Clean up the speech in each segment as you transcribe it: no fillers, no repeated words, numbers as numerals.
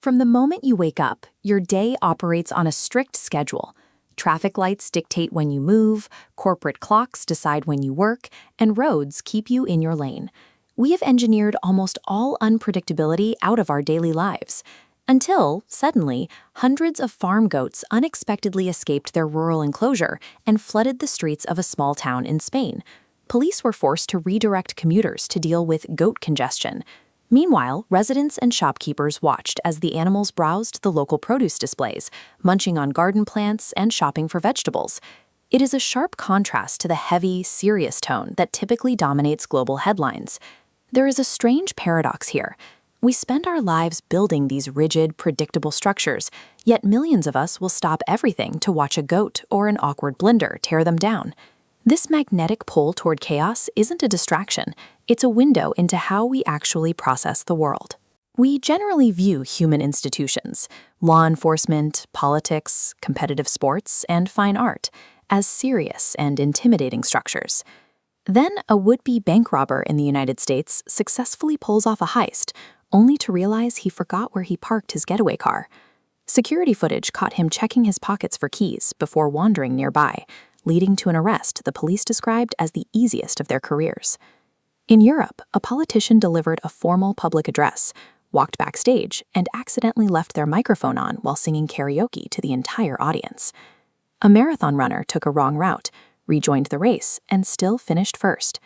From the moment you wake up, your day operates on a strict schedule. Traffic lights dictate when you move, corporate clocks decide when you work, and roads keep you in your lane. We have engineered almost all unpredictability out of our daily lives. Until, suddenly, hundreds of farm goats unexpectedly escaped their rural enclosure and flooded the streets of a small town in Spain. Police were forced to redirect commuters to deal with goat congestion. Meanwhile, residents and shopkeepers watched as the animals browsed the local produce displays, munching on garden plants and shopping for vegetables. It is a sharp contrast to the heavy, serious tone that typically dominates global headlines. There is a strange paradox here. We spend our lives building these rigid, predictable structures, yet millions of us will stop everything to watch a goat or an awkward blender tear them down. This magnetic pull toward chaos isn't a distraction, it's a window into how we actually process the world. We generally view human institutions, law enforcement, politics, competitive sports, and fine art, as serious and intimidating structures. Then a would-be bank robber in the United States successfully pulls off a heist, only to realize he forgot where he parked his getaway car. Security footage caught him checking his pockets for keys before wandering nearby, leading to an arrest the police described as the easiest of their careers. In Europe, a politician delivered a formal public address, walked backstage, and accidentally left their microphone on while singing karaoke to the entire audience. A marathon runner took a wrong route, rejoined the race, and still finished first.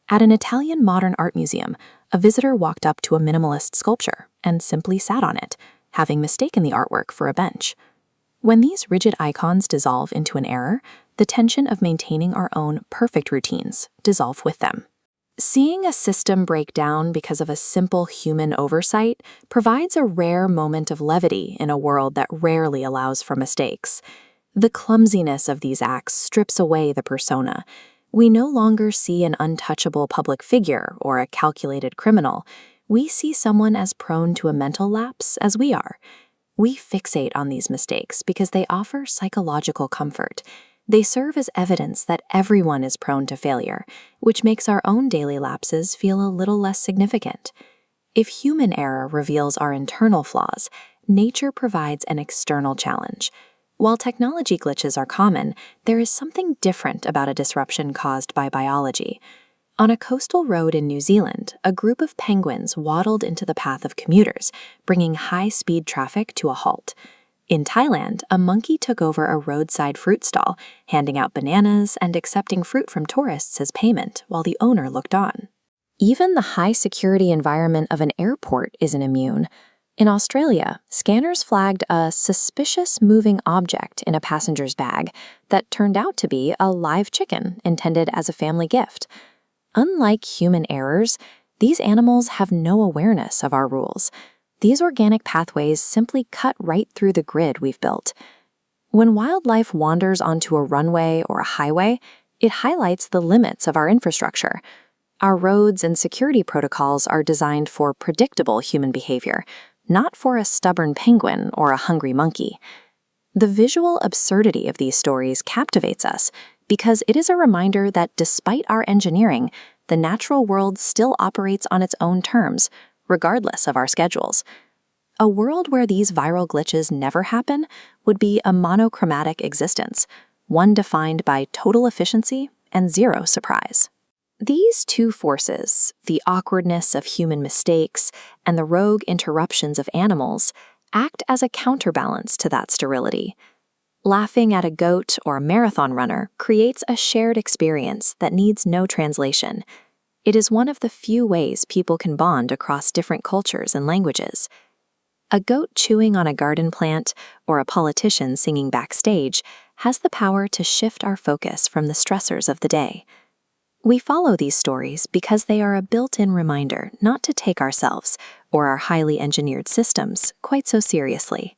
At an Italian modern art museum, a visitor walked up to a minimalist sculpture and simply sat on it, having mistaken the artwork for a bench. When these rigid icons dissolve into an error, the tension of maintaining our own perfect routines dissolve with them. Seeing a system break down because of a simple human oversight provides a rare moment of levity in a world that rarely allows for mistakes. The clumsiness of these acts strips away the persona. We no longer see an untouchable public figure or a calculated criminal. We see someone as prone to a mental lapse as we are. We fixate on these mistakes because they offer psychological comfort. They serve as evidence that everyone is prone to failure, which makes our own daily lapses feel a little less significant. If human error reveals our internal flaws, nature provides an external challenge. While technology glitches are common, there is something different about a disruption caused by biology. On a coastal road in New Zealand, a group of penguins waddled into the path of commuters, bringing high-speed traffic to a halt. In Thailand, a monkey took over a roadside fruit stall, handing out bananas and accepting fruit from tourists as payment while the owner looked on. Even the high-security environment of an airport isn't immune. In Australia, scanners flagged a suspicious moving object in a passenger's bag that turned out to be a live chicken intended as a family gift. Unlike human errors, these animals have no awareness of our rules. These organic pathways simply cut right through the grid we've built. When wildlife wanders onto a runway or a highway, it highlights the limits of our infrastructure. Our roads and security protocols are designed for predictable human behavior, not for a stubborn penguin or a hungry monkey. The visual absurdity of these stories captivates us because it is a reminder that despite our engineering, the natural world still operates on its own terms, regardless of our schedules. A world where these viral glitches never happen would be a monochromatic existence, one defined by total efficiency and zero surprise. These two forces, the awkwardness of human mistakes and the rogue interruptions of animals, act as a counterbalance to that sterility. Laughing at a goat or a marathon runner creates a shared experience that needs no translation. It is one of the few ways people can bond across different cultures and languages. A goat chewing on a garden plant or a politician singing backstage has the power to shift our focus from the stressors of the day. We follow these stories because they are a built-in reminder not to take ourselves or our highly engineered systems quite so seriously.